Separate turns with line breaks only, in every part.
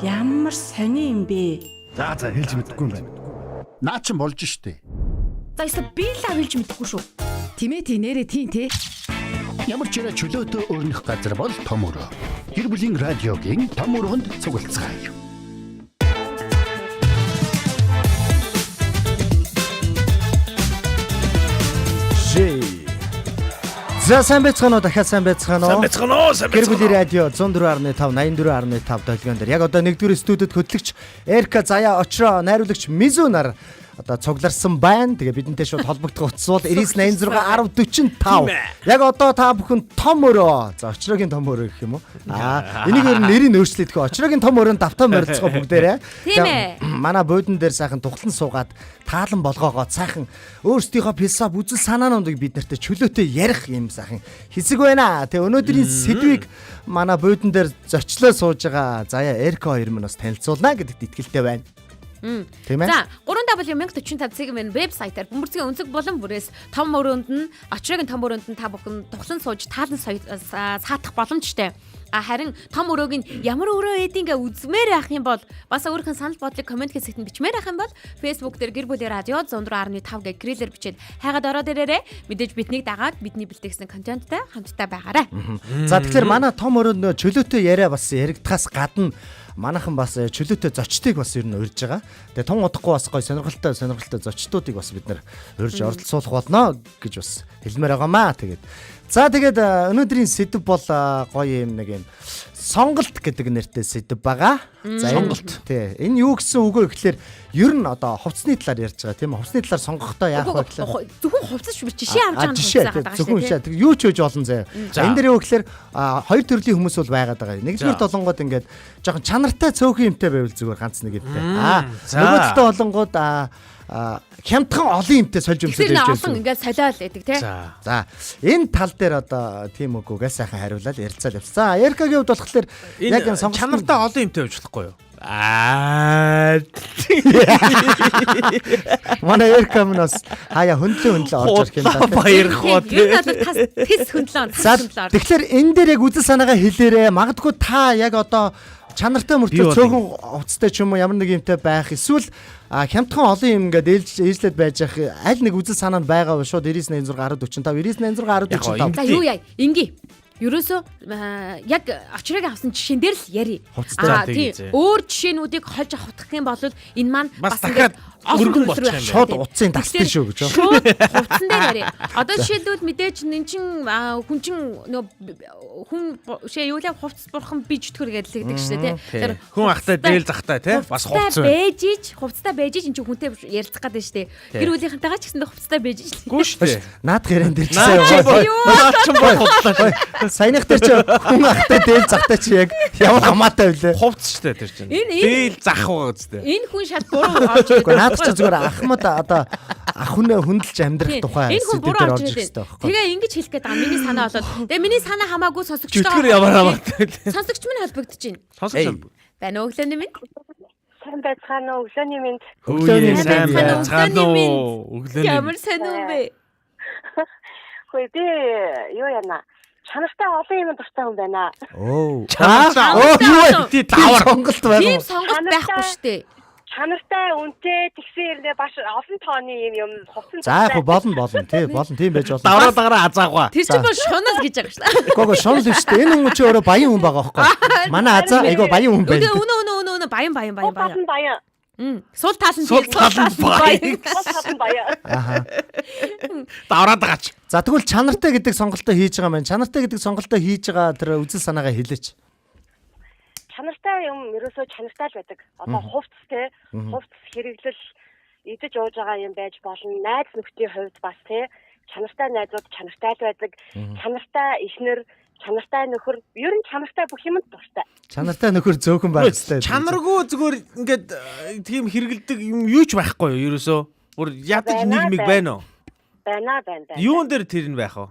Ямар сони юм бэ?
За хэлж мэдэхгүй юм байна. Наа чин болж штэ.
За эсвэл би л хэлж мэдэхгүй шүү.
Тимээ нэрээ тийм те.
Ямар ч ирэ чөлөөтэй өрнөх газар бол том өрөө. Гэр бүлийн радиогийн том өрөөнд цуглацгаая.
За сайн байцгаана уу, дахиад сайн байцгаана уу.
Сайн байцгаана уу.
Гэр бүлийн радио 104.5 84.5 долгион дээр яг одоо 1-р студид хөтлөгч Эрка Заяа очроо найруулагч Мизу нар одоо цугларсан байна. Тэгээ бидэнтэй шууд холбогдох утас бол 9986 1045. Яг одоо та бүхэн том өрөө. За очрогийн том өрөө гэх юм уу? Энийг ер нь нэрийг өөрчлөе гэх. Очрогийн том өрөөнд давтаа морилцгоо бүгдээрээ.
Тийм ээ.
Манай буудан дээр сайхан тухлан суугаад таалан болгоогоод сайхан өөрсдийнхөө философи үзэл санаануудыг бид нарт чөлөөтэй ярих юм сайхан хэсэг байна. Тэгээ өнөөдрийн сэдвийг манай буудан дээр зочлоо сууж байгаа Заяа Эрка хоёр минь бас танилцуулна гэдэгт итгэлтэй байна. Тийм ээ.
За 3W1045 цэгийн вебсайтаар бөмбөрцгийн өнцөг болон бүрээс том өрөөнд нь очрогийн том өрөөнд нь та бүхэн тухлан сууж таалан саатах боломжтой. Харин том өрөөг нь ямар өрөө эдингээ үзмээр байх юм бол бас өөрийнхөө санал бодлыг комент хэсэгт бичмээр байх юм бол Facebook дээр гэр бүлийн радио 104.5 гэх гэрэлэр бичээд хайгаад ороод ирээрэй. Мэдээж биднийг дагаад бидний бэлтгэсэн контенттай хамтдаа байгаарай.
За тэгэхээр манай том өрөөнд нөө чөлөөтэй яриа бас яригдахаас гадна манайхан бас чөлөөтэй зочдыг бас ер нь урьж байгаа. Тэгээ тун удахгүй бас гой сонирхолтой зочдуудыг бас бид нэр урьж оролцуулах болно гэж бас хэлмээр байгаамаа. Тэгээд өнөөдрийн сэдв бол гоё юм нэг юм сонголт гэдэг нэртэй сэдв байгаа. За сонголт. Тий. Энэ юу гэсэн үг вэ гэхээр ер нь одоо хувцсны талаар ярьж байгаа тийм үү? Хувцсны талаар сонгохдоо яах вэ гэхээр
зөвхөн хувцас биш жишээ авч байгаа нь байгаа
зөвхөн жишээ. Юу ч үж олон заяа. Энэ дээр юу гэхээр хоёр төрлийн хүмүүс бол байгаад байгаа. Нэгдүгээр толонгод ингээд жоохон чанартай цөөхөн юмтай байвал зүгээр ганц нэг юмтай. Нөгөө талтай толонгод хямдхан олон юмтай сольж өмсөж
байж байгаа. Ингээд солиол байдаг тий.
За энэ тал дээр одоо тийм үгүйгээ сайхан хариулаад ярилцаад явсан. За Эркагийн хувьд болохоор яг энэ сонгох
чанартай олон юмтай явж болохгүй юу?
Манай Эрка минь бас хаяа хөндлөө орж ирэх юм даа.
Баярхоо тий.
Тэс хөндлөө.
Тэгэхээр энэ дээр яг үзэл санаагаа хэлээрээ магадгүй та яг одоо чанартай мөртлөө цөөхөн хувцастай ч юм уу ямар нэг юмтай байх эсвэл хямдхан олон юм ингээд ээлжлээд байж ах аль нэг үзэл санаа нь байгаа ба шууд 99 16 10 45 99 16 10 45.
За юу яа инги ерөөсөө яг очрыг авсан жишээн дээр л яри. Тийм. Өөр жишээнүүдийг хольж авах юм бол энэ маань бас
дахиад өргөн болчих юм байна.
Шууд утсын дасдаг шүү гэж.
Шууд хувцсан дээр яри. Одоо жишээлбэл мэдээж эн чин хүн чин хүн шээ юу л хувцас бурхан бич өтгөр гэдэлдэг шүү дээ тий.
Хүн ахтай дээл захтай тий бас хувцсан.
Хувцастай бэжиж эн чин хүнтэй ярилцах гэдэг шүү дээ. Гэр бүлийнхэнтэйгээ ч гэсэн хувцастай бэжиж л.
Гүн шүү дээ.
Наадах яран дээр ч сайн. Саяных дээр чи хүн ахтай дээл захтай чи яг ямар хамаатай вүлээ.
Хувц шүү дээ тэр чинь. Дээл зах байгаа үстэй.
Энэ хүн шал буруу орж ирдэг.
Наадах чи зүгээр ахмад одоо ах хүнээ хүндэлж амьдрах тухай
сэдвээр орж ирдэг. Тэгээ ингэж хэлэх гээд байгаа. Миний санаа болоод. Тэгээ миний санаа хамаагүй сонсогчтой.
Чөтгөр ямар хамаатай.
Сонсогч минь холбогдож байна.
Сонсогч
байна уу өглөөний минь?
Сайн байцгаана уу өглөөний минь.
Өглөөний сайн байцгаана уу өглөөний.
Ямар сайн уу бэ?
Хөөе би юу яана? Чанартай олон юм дуртай хүн байна.
Оо.
Юу тий давар
сонголт байна.
Тийм сонголт байхгүй шүү дээ.
Чанартай үнэтэй тэгсэн ирнэ баш олон тооны юм хувцсан.
За яг болно тий болно тийм байж болно.
давраа дагараа азаагва.
Тэр чинь бол шунал гэж байгаа шүү дээ.
Гого шунал биш дээ. Энэ хүн чи өөрөө баян хүн байгаа байхгүй. Манай азаа айгаа баян хүн байна.
Үнэ баян. Сул таалан
баяа.
Аха.
Давраа дагаач.
За тэгвэл чанартай гэдэг сонголтоо хийж байгаа маань. Чанартай гэдэг сонголтоо хийж байгаа тэр үзэл санаагаа хэлээч.
Чанартай юм ерөөсөө чанартай л байдаг. Одоо хувцс те хувцс хэрэглэл идэж ууж байгаа юм байж болно. Найз нөхдийн хувьд бас те чанартай найзууд чанартай л байдаг. Чанартай эхнэр, чанартай нөхөр, ер нь чанартай бүх юмд дуртай.
Чанартай нөхөр зөөхөн байх хэрэгтэй.
Чанаргүй зүгээр ингээд тийм хэрэгэлдэг юм юу ч байхгүй юу ерөөсөө. Бүр ядаж нийгмиг байна уу?
Байна.
Юун дээр тэр нь байх вэ?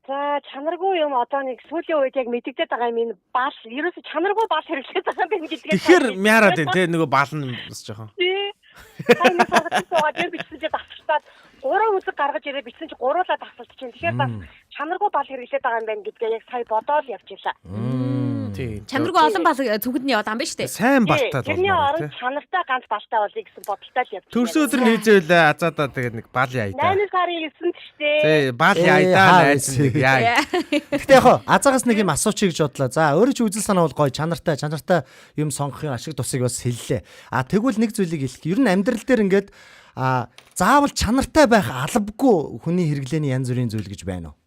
За чанаргүй юм одоо нэг сүүлийн үед яг мэдэгдээд байгаа юм энэ баал ерөөсө чанаргүй баал хэрэглээд байгаа юм байна гэдгээ.
Тэгэхээр мяарад байна те нөгөө баал нь бас жоохон.
Тий. Сайн суугаад бичсэн чи дасчихад 3 үзэг гаргаж ирээ бичсэн чи гуруулаа дасалт чинь. Тэгэхээр бас чанаргүй баал хэрэглээд байгаа юм байна гэдгээ яг сая бодоол явчихлаа.
Тийм.
Чанаргүй олон бал зүгэд нь яваад ам биш үү?
Сайн балтаа
тэрний
болмоор
оронд чанартай ганц балтаа болъё гэсэн бодолтой л явж.
Төрсөн өдөр нээзэвэл азаадаа тэгээд нэг бал яйдаа.
8 сарын 9-нд штэ.
Тий, бал яйдаа найз нэг яа.
Гэтэ яг азаагаас нэг юм асуучих гэж бодлоо. За өөрөө ч үзэл санаа бол гоё чанартай юм сонгохын ашиг тусыг бас хэллээ. Тэгвэл нэг зүйлийг хэлэх. Ер нь амьдрал дээр ингээд заавал чанартай байх албагүй хүний хэрэглээний янз бүрийн зүйл гэж байна уу?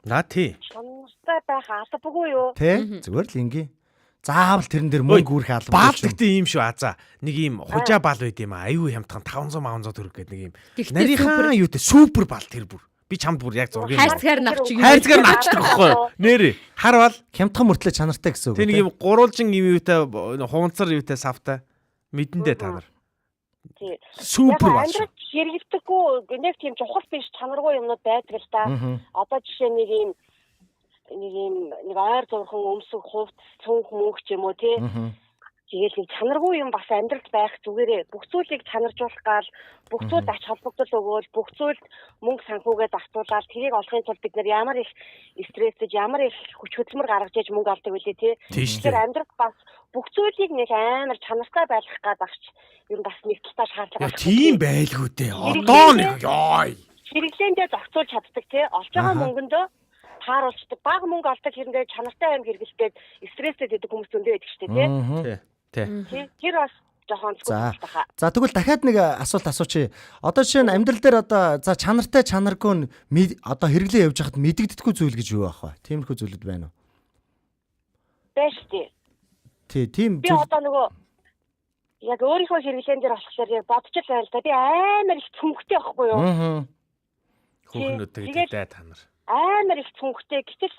Наа тий.
Чанартай байх албагүй юу?
Тэ? Зүгээр л ингийн. Заавал тэрэн дээр мөнгө үрэх албагүй.
Бал гэхдээ ийм шүү азаа. Нэг ийм хужаа бал байд юм аа. Аюу хямдхан 500 төгрөг гэдэг нэг ийм. Нарийнхаа юу те супер бал тэр бүр. Би чамд бүр яг зургийг
хайрцгаар нь авчих юм.
хайрцгаар нь авчдаг байхгүй юу? Нэрээ. Харвал
Хямдхан мөртлөө чанартай гэсэн үг.
тэр нэг ийм гурвалжин юм юутай хуунцар юутай савтай мэдэндээ та нар.
Тий.
Супер бал.
амьдрал хэрэглэдэггүй нэг тийм чухал биш чанаргүй юмнууд байдаг л да. Одоо жишээ нэг ойр зурхан өмсөх хувцс цүнх мөнх ч юм уу тий. Тэгээд нэг чанаргүй юм бас амьдралд байх зүгээрээ бүх зүйлийг чанаржуулах гал бүх зүйлд ач холбогдол өгөөл бүх зүйлд мөнгө санхүүгээ зартуулаад тэрийг олохын тулд бид нар ямар их стрессэж ямар их хүч хөдөлмөр гаргаж иж мөнгө авдаг үлээ тий. Тэгэхээр амьдралд бас бүх зүйлийг нэг амар чанартай байлгах гад багч юм бас нэг тутаа шаардлага
Яа тийм байлгүй дээ. Одоо нэг ёо.
хэрэглээндээ зохицуулж чаддаг тий. Олж байгаа мөнгөндөө тааруулцдаг бага мөнгө олдог хэрэндээ чанартай юм хэрэглэхэд стресстэй байдаг хүмүүс зөндөө байдаг шүү дээ
Тий.
тий. Тэр бас жоохон зүгтээ.
За тэгвэл дахиад нэг асуулт асуучих. Одоо жишээ нь амьдрал дээр одоо за чанартай чанаргүй одоо хэрэглээ явж хахад мэдэгдэхгүй зүйл гэж юу байх вэ? Тиймэрхүү зүйлүүд байна уу?
Бэш тий.
Тийм
Би одоо нөгөө яг өөрийнхөө хэрэглэн дээр болохоор яг бодож л байл та. Би амар их цүнхтэй байхгүй юу?
Хүүхнүүдтэй гэдэг та нар.
Амар их цүнхтэй. Гэтэл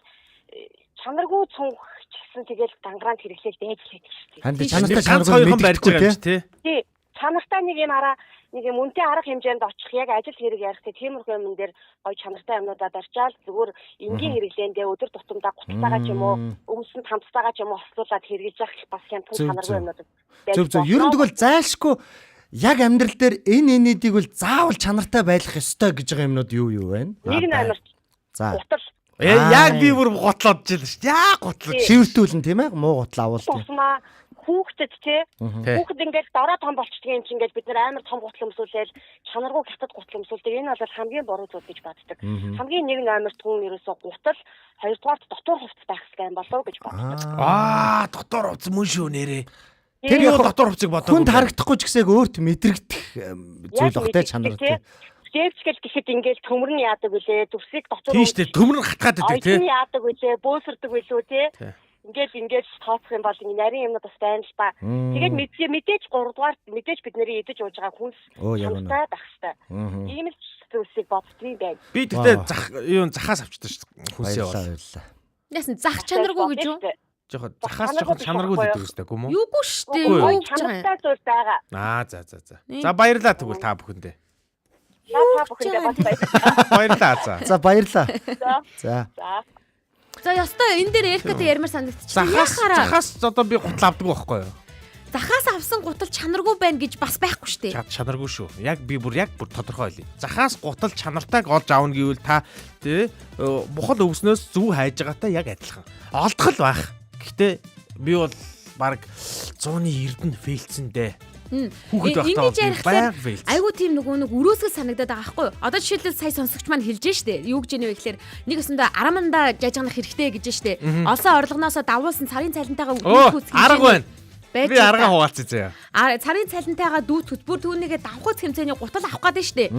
чанаргүй цүнх ч гэсэн тэгэл гангараанд хэрэглээд байж л байдаг шүү дээ.
Ханд чанартай
ганц хоёрхан барьж байгаа юм чи тий.
Тий. Чанартай нэг юм үнэтэй арга хэмжээнд очих яг ажил хэрэг ярих тиймэрхүү юм дээр гоё чанартай юмнуудаа барьчаал зүгээр энгийн хэрэглээндээ өдөр тутамдаа гуталтайгаа ч юм уу өмсөн хамттайгаа ч юм уу хослуулаад хэрэглэж явах бас хямдхан чанаргүй юмнууд.
Зөв. Ер нь тэгвэл зайлшгүй яг амьдрал дээр энийг бол заавал чанартай байлгах ёстой гэж байгаа юмнууд юу байна?
Нэг нь амар.
За.
Гутал.
Яг би бүр готлоод жил шүү дээ. Яг готлоо.
Шивэртүүлэн тийм ээ муу гутал авуул тийм.
Тусмаа хүүхдэд тий. Хүүхэд ингээд дараа том болчихдгийг юм чи ингээд бид нар амар том гутал өмсүүлээл чанаргүй хятад гутал өмсүүлдэг. Энэ бол хамгийн буруу зүйл гэж боддог. Хамгийн нэг нь амар түн ерөөсөө гутал, хоёрдугаар дотор хувцас байх хэрэгтэй юм болов уу гэж боддог.
Дотор хувцас мөн шүү нэрээ.
Тэр
юу дотор хувцсыг бодоагүй.
Хүнд харагдахгүй ч гэсээг өөрт мэдрэгдэх зүйл багтай чанар тий.
Дэвчгэл гэхэд ингээд төмөр нь яадаг үлээ, зүрсийг дотор
Тийм шүү дээ. Төмөр нь хатгаад байдаг тий.
Ойн яадаг үлээ, бөөсөрдөг үлээ тий. Ингээд тооцох юм бол нарийн юмнууд бас байна л та. Тэгээд мэдээж 3 дугаар мэдээж бид нарын идэж ууж байгаа хүнс чанартай байх хэрэгтэй. Ийм л зүйлсийг боддгийм байна.
Би тэгтээ захаас авчдаг шүү хүнсээ бол.
Баярлалаа.
Яасан зах чанаргүй гэж юу?
Жохоо захаас жохоо чанаргүй гэдэг үстэй гүм үү?
Юугүй шүү дээ. Юу гэж байгаа юм?
Чанартай зүйл байгаа.
За. За баярлалаа тэгвэл та бүхэндээ.
Та бүхэндээ бас
Баярлалаа за.
За баярлалаа. За.
За ястай энэ дээр Эрикатай ярмаар санагдчихлаа.
Захаас одоо би гутал авдаг байхгүй юу?
Захаас авсан гутал чанаргүй байна гэж бас байхгүй шүү дээ.
Чанаргүй шүү. Яг би бүр тодорхой хэлье. Захаас гутал чанартайг олж аавна гэвэл та тий бухал өвснөөс зүв хайж байгаатай яг адилхан. Олдох л байх. Гэхдээ би бол баг 190-д фейлцэндээ.
Ингэж ярихлаар айгуу тийм нэг өрөөсгөл санагдаад байгаа байхгүй юу? Одоо жишээлбэл сая сонсогч маань хэлж штэ. Юу гэж нэ вэ гэхээр нэг өсөндөө араманда жажганах хэрэгтэй гэж штэ. Олсон орлогоноосоо давуулсан царын цалинтайгаа
үүсгэж арга байна. Би арга хуваалцъя заяа.
Царын цалинтайгаа дүүтгэж бүр түүнийгээ давхуц хэмцээний гутал авах гээд штэ.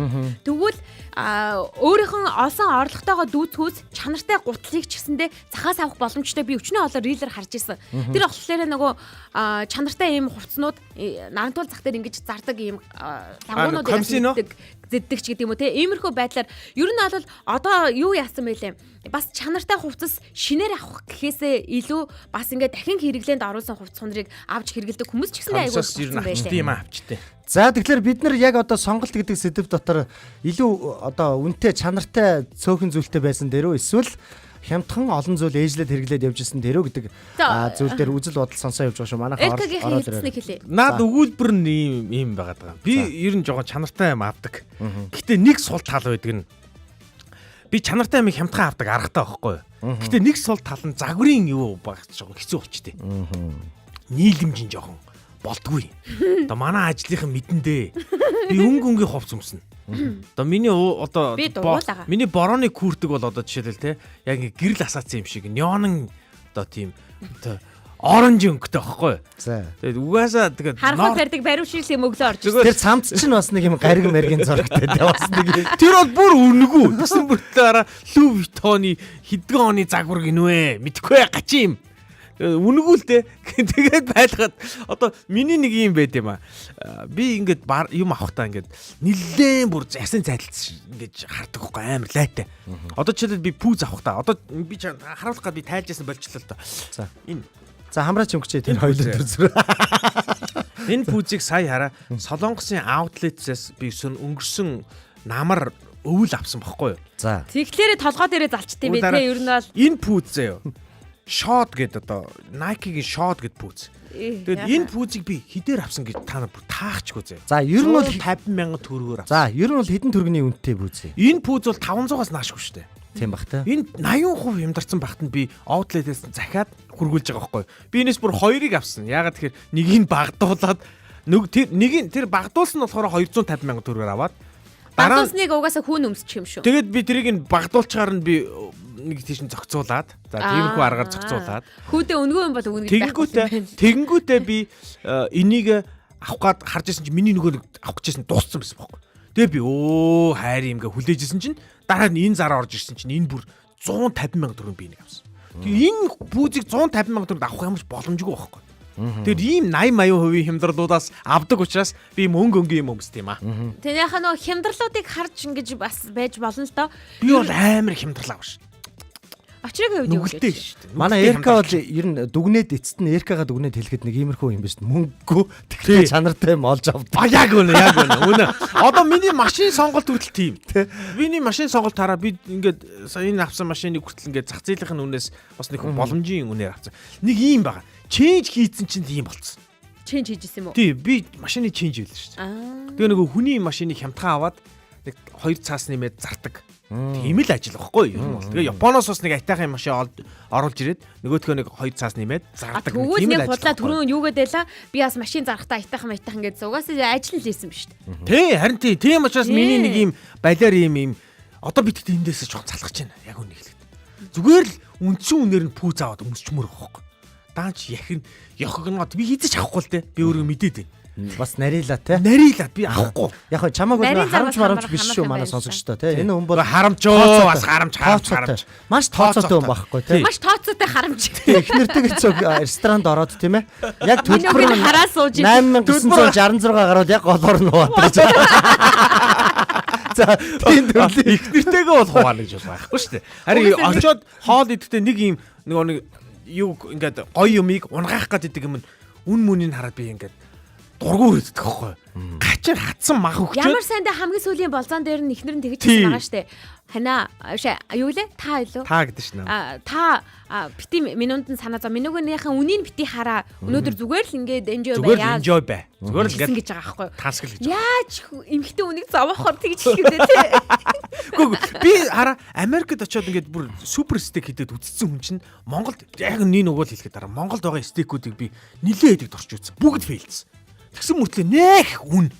Тэгвэл өөрийнх нь олсон орлоготойгоо дүүцхүүц чанартай гутлыг ч гэсэндээ захаас авах боломжтой би өчнөө олоор рилэр харж исэн. Тэр болохоор нөгөө чанартай ийм хувцснууд нарантуул зах дээр ингэж зардаг ийм ламгуунууд зэддэг ч гэдэг юм уу те. Иймэрхүү байдлаар ер нь бол одоо юу яасан бэ лээ? Бас чанартай хувцас шинээр авах гэхээсээ илүү бас ингээд дахин хэрэглээнд оруулсан хувцас хондрыг авч хэрэгэлдэг хүмүүс ч гэсэндээ айгүй болсон байлээ.
Тийм авчтай.
За тэгэхээр бид нар яг одоо сонголт гэдэг сэдв дотор илүү одоо үнэтэй чанартай цөөхөн зүйлтэй байсан дээрөө эсвэл хямдхан олон зүйл ээжлээд хэрэглээд явж исэн дээрөө гэдэг зүйл дээр үзэл бодол сонсоо явж байгаа шүү. Манайх ороод
ирээ.
Наад өгүүлбэр нь ийм байгаад байгаа. Би ер нь жоохон чанартай юм авдаг. Гэхдээ нэг сул тал байдаг нь би чанартай юм хямдхан авдаг аргатай байхгүй юу? Гэтэ нэг сул тал нь загварын юу багч жоохон хэцүү болчтой. Нийлэмжийн жоохон болдгүй. Одоо манай ажлынхан мэдэндээ би өнгө хувц өмснө. Одоо миний одоо миний борооны куртэг бол одоо жишээлбэл те яг гэрэл асаацсан юм шиг неонын одоо тийм оранж өнгөтэй байхгүй.
За.
Тэгээд угаасаа тэгээд
харахад барьдаг баримшил юм өглөө орж
Тэр цамц чинь бас нэг юм гариг мэргийн зурагтай те бас нэг.
тэр бол бүр үнэгүй. Тэгсэн бүртээрээ Louis Vuitton-ы хэдэн оны загвар гинвэ мэдхгүй гачим. Үнэгүй л дээ. Тэгээд байлгаад одоо миний нэг юм байт юм аа. Би ингээд юм авахтаа ингээд нилээн бүр засан зайлц ингээд хардаг байхгүй амар лайтай. Одоо жишээлбэл би пүүз авахтаа одоо би харуулах гад би тайлжсэн болчихлоо л доо.
За.
Энэ
За хамраач өнгөчэй тэр хоёул төр зүр.
энэ пүүзийг сая хараа Солонгосын аутлетсээс би өнгөрсөн намар өвөл авсан байхгүй юу?
За.
тэгэхээр толгой дээрээ залчтай бэ те ер нь бол
Энэ пүүз заяа. Shot гэдэг одоо Nike-гийн Shot гэдэг пүүз. Тэгээд энэ пүүзийг би хідээр авсан гэж та нар бүр таахчгүй заяа.
За ер нь бол
50,000 төгрөгөөр авсан.
За ер нь бол хэдэн төгрөгийн үнэтэй бүүзээ.
Энэ пүүз бол 500-аас наашгүй шүү дээ.
Тийм бах та.
Энэ 80% хямдарсан багтанд би outlet-ээс захиад хургуулж байгаа байхгүй. Би энэс бүр хоёрыг авсан. Ягаад тэгэхээр нэгийг багдуулаад тэр багдуулсан нь болохоор 250,000 төгрөгөөр аваад
багдуулсныг угаасаа хүүн өмсчих юм шүү.
тэгээд би тэрийг нь багдуулчаар нь би нэг тийш нь зохицуулаад за тиймэрхүү аргаар зохицуулаад
Хүүдээ өнгөө юм бол өгнө гэж
тэгэнгүүтээ би энийг авах гад харж ирсэн чинь миний нөгөө нэг авах гэжсэн дууссан байсан байхгүй. Тэгээ би хайр юм гээ хүлээжсэн чинь дараа нь энэ зараа орж ирсэн чинь энэ бүр 150,000 төгрөг би нэг авсан. Тэгээ энэ пүүзийг 150,000 төгрөгөд авах юмш боломжгүй байхгүй. Тэгэхээр ийм 80-80% хямдралуудаас авдаг учраас би мөнгө юм өмсдөг юм аа.
Тэнийхээ нөгөө хямдралуудыг харж ингэж бас байж болно л доо.
Би бол амар хямдрал авах ш.
Очрыг хөвд юм
Нүгэлтэй шүү дээ.
Манай Эрка бол ер нь дүгнээд эцэст нь Эркагаа дүгнээд хэлэхэд нэг иймэрхүү юм биш мөнгөгүй тэгэхээр чанартай юм олж авдаг.
Яг үнэ. Одоо миний машин сонголт хүртэл тийм. Миний машин сонголт хараа би ингээд энэ авсан машиныг хүртэл ингээд зах зээлийнх нь үнээс бас нэг боломжийн үнээр авсан. Нэг ийм байгаа. Change хийцэн чинь тийм болцсон.
Change хийжсэн юм уу?
Тий, би машины change хийлээ шүү дээ. Тэгээ нөгөө хүний машиныг хямдхан аваад нэг 2 цаас нэмээд зардаг. Тийм л ажил واخгүй юу? Тэгээ Японоос бас нэг айтайхан машин оруулж ирээд нөгөөдхөө нэг 2 цаас нэмээд зардаг.
Тэгвэл нэг худлаа түрүүн юу гэдэлээ? Би бас машин зарахтаа айтайхан гэдэг угаасаа ажил нь л хийсэн биз дээ.
Тий, харин тийм учраас миний нэг юм балиар юм одоо бид эндээс жоохон залхаж байна. Яг үнийг хэлээд. Зүгээр л үндсэн үнээр нь пүүз аваад өмсчмөр واخгүй. Даанч яхагнаад би хийдэж авахгүй л дээ. Би өөрөө мэдээд байна.
Бас нарийла те.
Нарийла би авахгүй.
Яг хөө чамаг бол харамч биш шүү манай сонсогчдоо те. Энэ хүн бол
харамчоо бас харамч.
Маш тооцоотой хүн байхгүй те.
Маш тооцоотой харамч.
Эхнэртэйгээ цог ресторанд ороод тийм ээ. Яг төлбөр нь
хараа сууж
8966 гараад яг голоор нь уутгаж. За тийм төлөв
эхнэртэйгээ бол хуваана гэж байхгүй шүү дээ. Харин очоод хоол идэхдээ нэг юм нэг юу ингээд гоё юмыг унгаах гэдэг юм үн мүнийг хараад би ингээд дургуур идэх байхгүй. Гачаар хатсан мах өгчөө.
Ямар сайндаа хамгийн сүүлийн болзон дээр нь ихнэр нь тэгэж хэлсэн байгаа штэ. Хана юу лээ? Та илүү?
Та гэдэг шнэ.
Та бити минунд нь санаа зов. Минуугийнхаа үнийг бити хараа. Өнөөдөр зүгээр л ингээд enjoy байя.
Зүгээр enjoy бай. Зүгээр л
ингэж байгаа байхгүй юу?
Таасгал гэж.
Яаж эмхтэй үнийг зовоохоор тэгж хэлэх үү те.
Гэхдээ би хараа Америкт очиод ингээд бүр супер стейк хийдээд үтцсэн хүн чинь Монголд яг нэг угуул хэлэхэд дараа Монголд байгаа стейкүүдийг би нилээ идэг дурч үзсэн. Бүгд фейлсэн. Тэгсэн мөртлөө нэх үн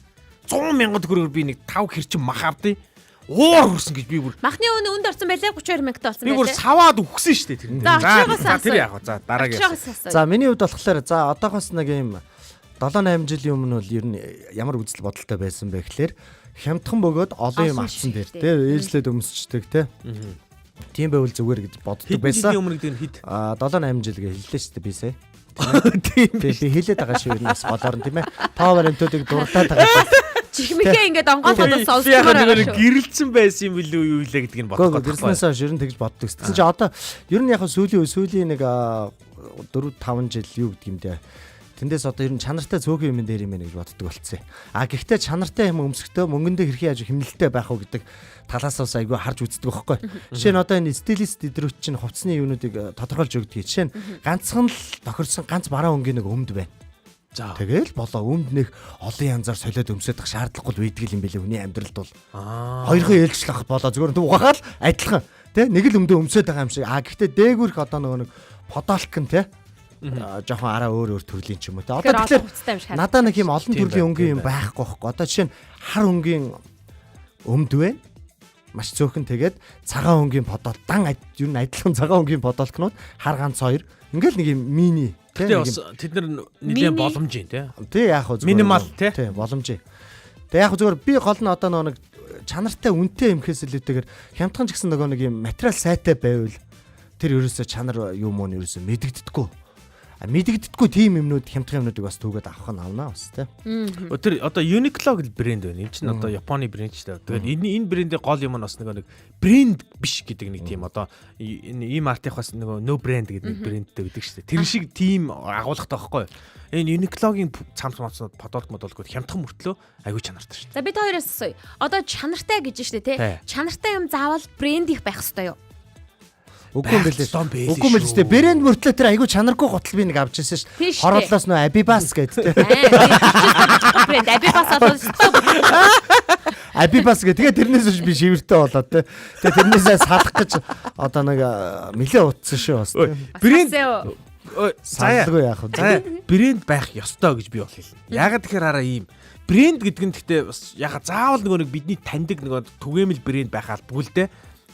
100,000 төгрөгөөр би нэг 5 хэрчим мах авдیں۔ Уур хүрсэн гэж би бүр
махны үнд орсон байлаа 32,000 болсон
байлаа. Би бүр саваад өгсөн шүү дээ тэр.
За
тэр яг за дараагийн.
За миний хувьд болохоор за одоохоос нэг юм 7-8 жилийн өмнө бол ер нь ямар үзэл бодолтой байсан бэ гэхээр хямдхан бөгөөд олон юм авсан дээр те ээжлээд өмсчдэг те. Тийм байвал зүгээр гэж боддог байсан.
Хэд өмнө гэдэг нь хэд?
7-8 жил гэж хэллээ шүү дээ би сая. Тийм би хэлээд байгаа шүү ер нь бас болоор нь тийм ээ. Тоо баримтуудыг дуртаад байгаа.
Чихмэхээ ингээд онгоолгоод сонсдог
байгаа шүү. Гэрэлцсэн байсан юм билүү юу илээ гэдгийг нь бодох гэдэг.
Гэрэлснээс хойш ер нь тэгж боддог. Тэгсэн чи одоо ер нь яг сүүлийн нэг 4-5 жил юу гэдэг юм дээ. Тэндээс одоо ер нь чанартай цөөхөн юм дээр юм гэж боддог болцсон. Гэхдээ чанартай юм өмсөхдөө мөнгөндөө хэрхэн яаж хэмнэлттэй байх вэ гэдэг талаас бас айгүй харж үздэг байхгүй. Жишээ нь одоо энэ стилист идрүүч чинь хувцсны юмнуудыг тодорхойлж өгдөг. Жишээ нь ганцхан л тохирсон ганц бараа өнгийн нэг өмд байна. За тэгэл болоо өмд нэг олон янзаар солиод өмсөдөх шаардлагагүй байдаг юм билээ хүний амьдралд бол. Хоёрхан ээлжлэх болоо зүгээр угаагаал адилхан. Тэ нэг л өмсөд байгаа юм шиг. Гэхдээ дээгүүрх одоо нөгөө нэг подолк нь те жоохон араа өөр төрлийн ч юм уу те. Одоо тэгэхээр надаа нэг юм олон төрлийн өнгийн юм байхгүй байхгүй. Одоо жишээ нь хар өнгийн өмд вэ? Маш цөөхөн тэгээд цагаан өнгийн подолк ер нь адилхан цагаан өнгийн подолкнууд хар ганц хоёр ингээл нэг юм мини те.
Тэд нар нэлээд боломж юм те.
Тэ яг хөө
минимал те.
Тэ боломж. Тэг яг зүгээр би гол нь одоо нэг чанартай үнэтэй юм гэхээс илүүтэйгээр хямдхан ч гэсэн нөгөө нэг юм материал сайтай байвал тэр ерөөсөө чанар юм уу ерөөсөө мэдэгдэхгүй. Мэдэгдэхгүй тийм юмнууд хямдхан юмнуудыг бас түүгээд авах нь авнаа бас тий.
Тэр одоо Uniqlo гэл брэнд байна. Энэ чинь одоо Японы брэнд ч дээ. Тэгээд энэ брэндийн гол юм нь бас нэг брэнд биш гэдэг нэг тийм одоо ийм артих бас нөгөө no brand гэдэг нэг брэндтэй гэдэг шүү дээ. Тэр шиг тийм агуулгатай байхгүй. Энэ Uniqlo-гийн цамц мацнууд подолк модолгууд хямдхан мөртлөө аягүй чанартай шүү дээ.
За би та хоёроос асууя. Одоо чанартай гэж шүү дээ тий. Чанартай юм заавал брэнд их байх хэрэгтэй юу?
Үгүй юм бэлээ. Үгүй юм бэлээ. Брэнд мөртлөө тэр айгүй чанаргүй готл би нэг авч ирсэн ш. Хороолоос нөө Abibas гэдэг.
Брэнд Abibas болоо.
Abibas гэдэг. Тэгээ тэрнээс би шивэртэй болоод те. Тэгээ тэрнээсээ салах гэж одоо нэг нэлээ утсан шүү бас.
Брэнд
салгүй яах вэ?
За брэнд байх ёстой гэж би бол хэлнэ. Ягаад тэгэхээр хараа ийм брэнд гэдэг нь гэхдээ бас ягаад заавал нөгөө нэг бидний таньдаг нөгөө түгээмэл брэнд байх албагүй л дээ.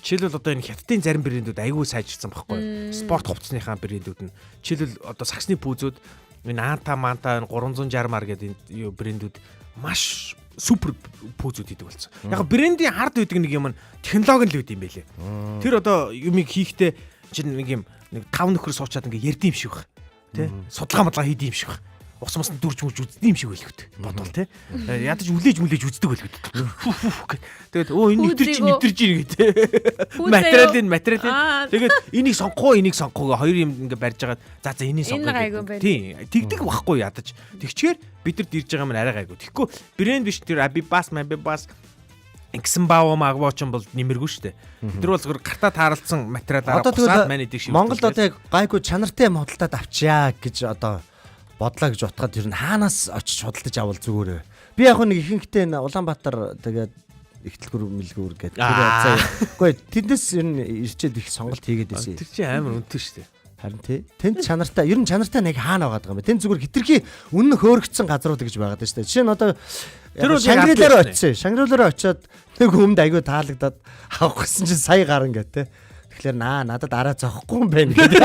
Жишээлбэл одоо энэ хятадын зарим брэндүүд аягүй сайжирсан байхгүй. Спорт хувцсныхаа брэндүүд нь. Жишээлбэл одоо саксны пүүзүүд энэ Анта Манта 360 мар гэдэг энэ брэндүүд маш супер пүүзүүд идэг болсон. Яг брендийн хард байдаг нэг юм нь технологи л үүд юм байлээ. Тэр одоо юмыг хийхдээ чинь нэг юм нэг 5 нөхөр суучаад ингээ ярдим шиг баг. Тэ? Судалгаа модлага хийдэм шиг баг. Ус моснд дүрж мүрж үздэм шиг байлгүйд. Бодвол тэ. Ядаж мүлээж үздэг байлгүйд. Тэгээд энэ нэвтэрч гэдэг. Материалын. Тэгээд энийг сонгох хоёр юм ингээ барьж байгаа. За энийг сонгох. Тийм. Тэгдэг байхгүй ядаж. Тэгчээр бид нар дирж байгаа юм арай гайгүй. Тэгэхгүй брэнд биш тэр Abibas гэсэн магваа ч юм бол нэмэргүй шүү дээ. Тэр бол зөвхөн гартаа тааралцсан материалаараа бусаад маань идэг шиг.
Монголд одоо яг гайгүй чанартай модалтад авчиа гэж одоо бодлоо гэж утгаад тэр нь хаанаас очиж худалдаж авал зүгээр. Би яг нэг ихэнхдээ Улаанбаатар тэгээд ихтлгүр мэлгүүр гэдэг. Үгүй тэндээс ер нь ирчээд их сонголт хийгээд байсан.
Тэр чинь амар үнэтэй шүү дээ.
Харин тий. Тэнд чанартай ер нь чанартай нэг хаана байгаа юм бэ? Тэнд зүгээр хитрхи үнэн хөөрөгдсөн газрууд гэж байгаа даа шүү дээ. Жишээ нь одоо Шангрилаар очив. Шангрилаар очиод нэг хүмд айгүй таалагдаад авах гэсэн чинь сая гарan гэ тэ. Тэгэхээр надад араа зохгүй юм байна гэдэг.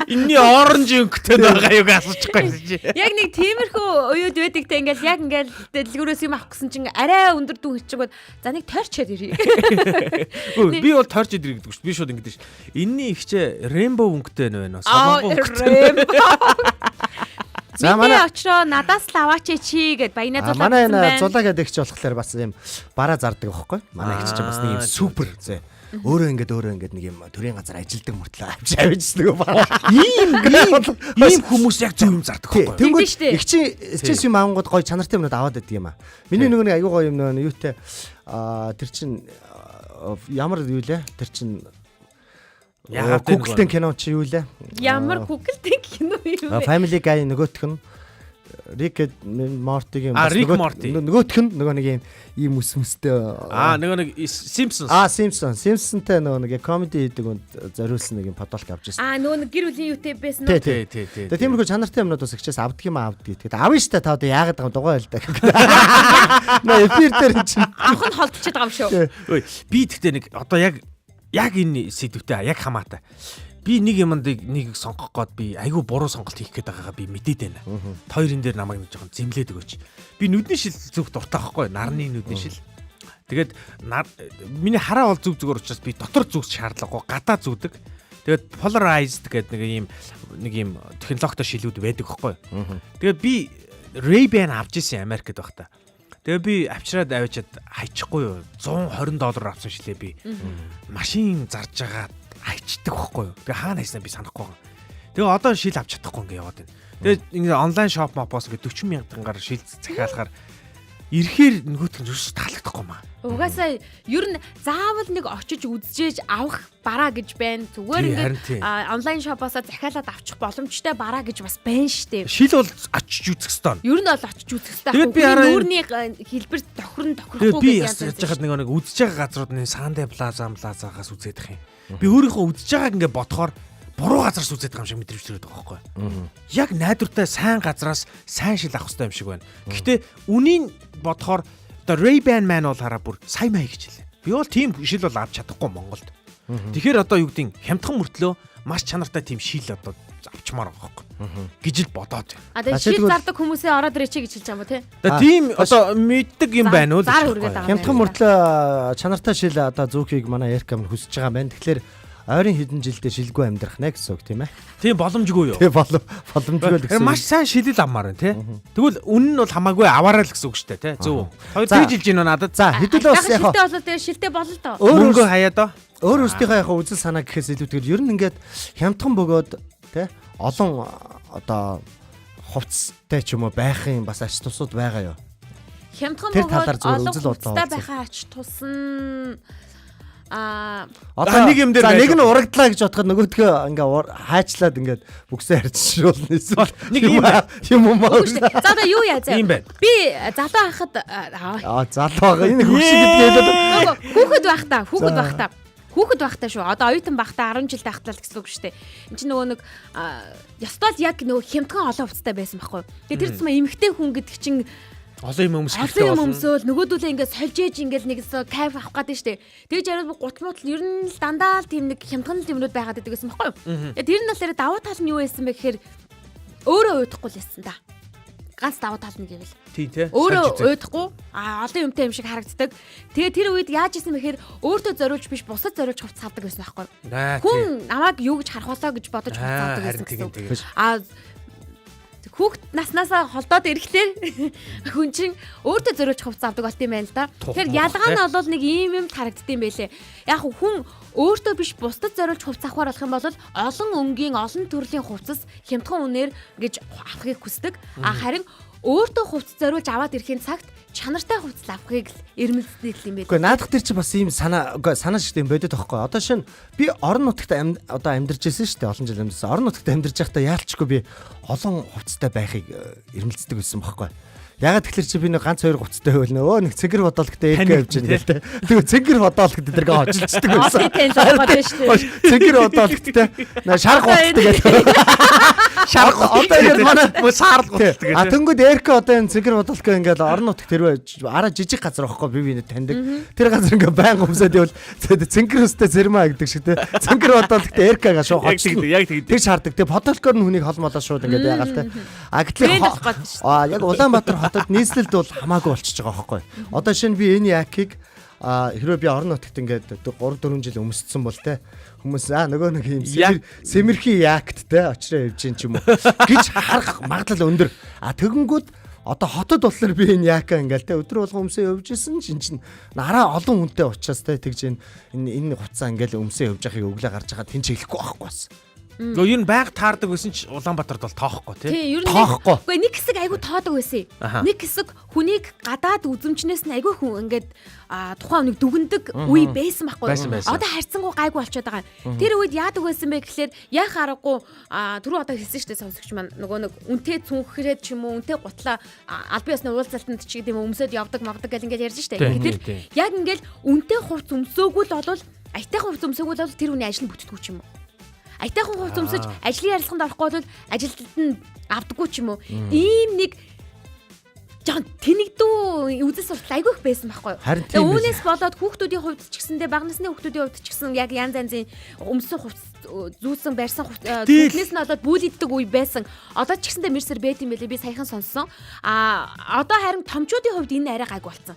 Инний оранж өнгөтэй байгаа юг асуучихгүй чи.
Яг нэг тиймэрхүү уууд байдаг те ингээл яг ингээл дэлгүүрээс юм авах гэсэн чинь арай өндөр дүү хичээгүүд за нэг тойрчод ирье.
Би бол тойрчод ирье гэдэг шүү. Би шууд ингэдэж ш. Инний ихчээ Rainbow өнгөтэй байна. Солонгон өнгөтэй.
За манай очроо надаас л аваач чи гэд баяна зулаа.
Манай энэ зулаа гэдэг ч болохоор бас юм бараа зардаг байхгүй. Манай ихч чинь бас нэг юм супер зэ. Өөрөө ингээд нэг юм төрийн газар ажилдаг мөртлөө авчиж нөгөө бараа.
Ийм хүмүүс яг зөв юм зардаг байхгүй.
Тэнгүүд ихчээс юм аангууд гоё чанартай юмнууд аваад байдаг юм аа. Миний нөгөө нэг аюу гоё юм нөгөө юутэй тэр чин ямар юу лээ? Тэр чин Google-тэй кино чи юу лээ?
Ямар Google-тэй кино юу вэ?
Family Guy нөгөөх нь Rick and Morty-гийн нөгөөх нь нөгөө нэг ийм үсмэстэй
нөгөө нэг Simpsons.
Simpsons-тэй нөгөө нэг comedy хийдэг үнд зориулсан нэг юм подолк авч ирсэн.
Нөгөө нэг гэр бүлийн юутэй байсан уу?
Тий.
Тэгээ тиймэрхүү чанартай юмнууд бас ихчээс авдаг юм авдаг. Тэгээд авна штэ та одоо яагаад байгаа дугаа байл та. Наа эфир дээр чинь
анх нь холдчиход байгаа юм шүү.
Ой би тэгтээ нэг одоо яг энэ сэдвтэй яг хамаатай. Би нэг юмдыг нэг сонгох гээд би айгүй буруу сонголт хийх гээд байгаагаа би мэдээд байна. Хоёрын дээр намайг нэг жоохон зэмлээд өгөөч. Би нүдний шил зүг дуртай байхгүй нарны нүдний шил. Тэгээд миний хараа бол зүг зүгээр учраас би дотор зүг шаардлагагүй гадаа зүгдэг. Тэгээд polarized гэдэг нэг юм технологитой шилүүд байдаг байхгүй. Тэгээд би Ray-Ban авч ирсэн Америкт байхдаа. Тэгээ би авчираад авчиад хайчихгүй юу. $120 авсан шилээ би. Машин зарж байгаа хайчдаг байхгүй юу. Тэгээ хаана хайснаа би санахгүй байгаа. Тэгээ одоо шил авч чадахгүй ингээ яваад байна. Тэгээ ингээ онлайн шоп мопос ингээ 40,000-аар шил захиалахаар ирэхээр нөгөөт нь ерөөс таалагдахгүй маа.
Угаасаа ер нь заавал нэг очиж үзжээж авах бараа гэж байна. Зүгээр ингээд онлайн шопоосоо захиалаад авчих боломжтой бараа гэж бас байна штэ.
Шил бол очиж үзэх ёстой.
Ер нь бол очиж үзэх ёстой.
Тэгээд би хараа
нүүрний хэлбэр тохирохгүй
би яж хахад нэг үзэж байгаа газрууд нь Сандэ плазаагаас үзээд их юм. Би өөрийнхөө үзэж байгааг ингээд бодохоор буруу газраас үзээд байгаа юм шиг мэдрэмж төрөд байгаа байхгүй. Яг найдвартай сайн газраас сайн шил авах хэрэгтэй юм шиг байна. Гэхдээ үнийг бодохоор одоо Ray-Ban man бол хараа бүр сая маяг гэж хэлээ. Би бол тийм шил бол авч чадахгүй Монголд. Тэгэхээр одоо юу гэдэг хямдхан мөртлөө маш чанартай тийм шил одоо авчмаар байгаа байхгүй. Гэж л бодоод байна.
Одоо шил зардаг хүмүүсээ ороод ирээч гэж хэлж байгаа юм ба тий.
Тийм одоо мэддэг юм байна уу?
Хямдхан мөртлөө чанартай шил одоо зүүхийг манай Эркам хүсэж байгаа юм байна. Тэгэхээр ойрын хэдэн жилдээ шилгүй амьдрах нэ гэсэн үг тийм ээ.
Тийм боломжгүй юу?
Тийм боломжгүй л гэсэн.
Маш сайн шилэл аммаар байна тий. Тэгвэл үнэн нь бол хамаагүй аваарай л гэсэн үг шүү дээ тий. Зөв. Хоёр тэгж хэлж байна надад.
За хэдүүл бас яг
шилтэй болоод тэгээ шилтэй болно доо.
Мөнгө хаяа доо.
Өөр өөрсдийнхөө яг үзэл санаа гэхээс илүүтэйгээр ер нь ингээд хямдхан бөгөөд тий олон одоо хувцастай ч юм уу байхын бас ач тусууд байгаа юу?
Хямдхан бөгөөд олон хувцастай байхаа ач тус нь
одоо нэг юм дээр
нэг нь урагдлаа гэж бодоход нөгөөдгөө ингээ хайчлаад ингээд бүксээ харьцшруулна эсвэл
нэг юм
юм уу.
За одоо юу яа заа. Би залуу байхад
залуу байгаа. Энэ хөвшиг гэдгээ
хүүхэд байхдаа шүү. Одоо оюутан байхдаа 10 жил байхдаа л гэсэн үг шүү дээ. Энд чинь нөгөө нэг ёстол яг нөгөө хямдхан олон хувцастай байсан байхгүй. Тэгээ тэр зэсмэ эмэгтэй хүн гэдэг чинь
олон юм өмсөөл
нөгөөдүүлээ ингээд сольж ээж ингээд нэг кайф авах гэдэг штэ. Тэгж яриад гутмуутлал ер нь л дандаа л тийм нэг хямдхан юмнууд байгаад байдаг гэсэн баггүй юу? Тэр нь болохоор давуу тал нь юу байсан бэ гэхээр өөрөө уйдахгүй л байсан да. Ганц давуу тал нь гэвэл.
Тий, тэ.
Өөрөө уйдахгүй олон юмтай юм шиг харагддаг. Тэгээ тэр үед яаж исэн бэ гэхээр өөртөө зориулж биш бусад зориулж хувцас авдаг байсан байхгүй юу? Хүн намайг юу гэж харахуулаа гэж бодож хувцас авдаг байсан гэсэн. Хүүхд наснасаа холдоод ирэхлээр хүн чинь өөртөө зориулж хувцас авдаг болт юм байна л да. Тэгэхээр ялгаа нь бол нэг ийм юм харагддсан байлээ. Яг хүн өөртөө биш бусдад зориулж хувцас авахар болох юм бол олон өнгийн олон төрлийн хувцас хямдхан үнээр гэж авахыг хүсдэг. Харин өөртөө хувцас зориулж аваад ирэхин цагт чанартай хувцас авахыг л эрмэлздэг юм байна.
Үгүй наадах тэр чи бас ийм санаа шиг юм бодод байхгүй. Одоо шинэ би орон нутагт одоо амьдарч ирсэн шүү дээ. Олон жил амьдарсан. Орон нутагт амьдарч байхдаа яалчгүй би олон хувцастай байхыг эрмэлздэг байсан байхгүй. Ягаад тэгэхээр чи би нэг ганц хоёр хувцастай байвал нөө нэг цэнгэр бодоолготой эргээ явж байна гэлтэй. Тэгээ цэнгэр бодоолгот эдэргээ ожилчдаг байсан. Цэнгэр бодоолготтой шарга болтдаг гэдэг. Шарга одоо ингэ манай саарл болтдаг. Тэнгүүд эркэ одоо энэ цэнгэр бодоолгоо ингээл орон нутагт тэрвэ араа жижиг газар واخхой би таньдаг. Тэр газар ингээ байнга өмсөд явал цэнгэр өстэй зэрмаа гэдэг шиг те. Цэнгэр бодоолготой эркэга шууд хоцдог. Яг тэг шаарддаг. Тэг бодоолгоор нь хүнийг холмолоо шууд ингээ ягаалтай. Яг Улаанбаатар хотод нийслэлд бол хамаагүй болчихж байгаа байхгүй. Одоо шинэ би энэ якийг хэрвээ би орон нутагт ингээд 3-4 жил өмссөн бол те хүмүүс нөгөө нэг юм сэмэрхий якт те очроо явж гин ч юм уу гэж харах магадлал өндөр. Тэгэнгүүт одоо хотод болохоор би энэ яка ингээл те өдөр болгон өмсөө явж исэн чинь нараа олон хүнтэй уучраас те тэгж энэ хуцаа ингээл өмсөө явж байхыг өглөө гарч байгаа тэн чиглэхгүй байхгүй бас.
Гэхдээ ер нь байг таардаг байсан ч Улаанбаатарт бол тоохгүй
тий. Ер нь
тоохгүй.
Гэхдээ нэг хэсэг айгүй тоодог байсан. Нэг хэсэг хүнийг гадаад үзэмжнээс нь айгүй хүн ингээд тухайн хүнийг дүгндэг үе байсан байхгүй. Одоо харьцангуй гайгүй болчиход байгаа. Тэр үед яадаг байсан бэ гэхлээр яах аргагүй түрүү одоо хэлсэн шүү дээ сонсогч маань нөгөө нэг үнтэй цүнхрээд ч юм уу үнтэй гутлаа аль биесны уулзалтанд ч гэдэг юм өмсөд явдаг мавдаг гэл ингээд ярьж штэ. Тэгэхээр яг ингээд үнтэй хувц өмсөөгүй л бол аятайхан хувц өмсөөгүй л тэр хүний ажил нь бүтдэггүй ч юм уу. Аятайхан хувц өмсөж ажлын ярилцлаганд орохгүй бол ажилтнад нь авдаггүй ч юм уу. Ийм нэг жан тэнэгдүү үзэл суртал айгүйх байсан байхгүй. Тэгээ үүнээс болоод хүүхдүүдийн хувьд ч гэсэндээ бага насны хүүхдүүдийн хувьд ч гэсэн яг янз янзын өмсөн хувц зүүсэн барьсан хүүхднээс нь болоод бүлийддэг үе байсан. Одоо ч гэсэндээ мэрсэр байт юм байлээ би саяхан сонссон. Одоо харин томчуудын хувьд энэ арай гайг болсон.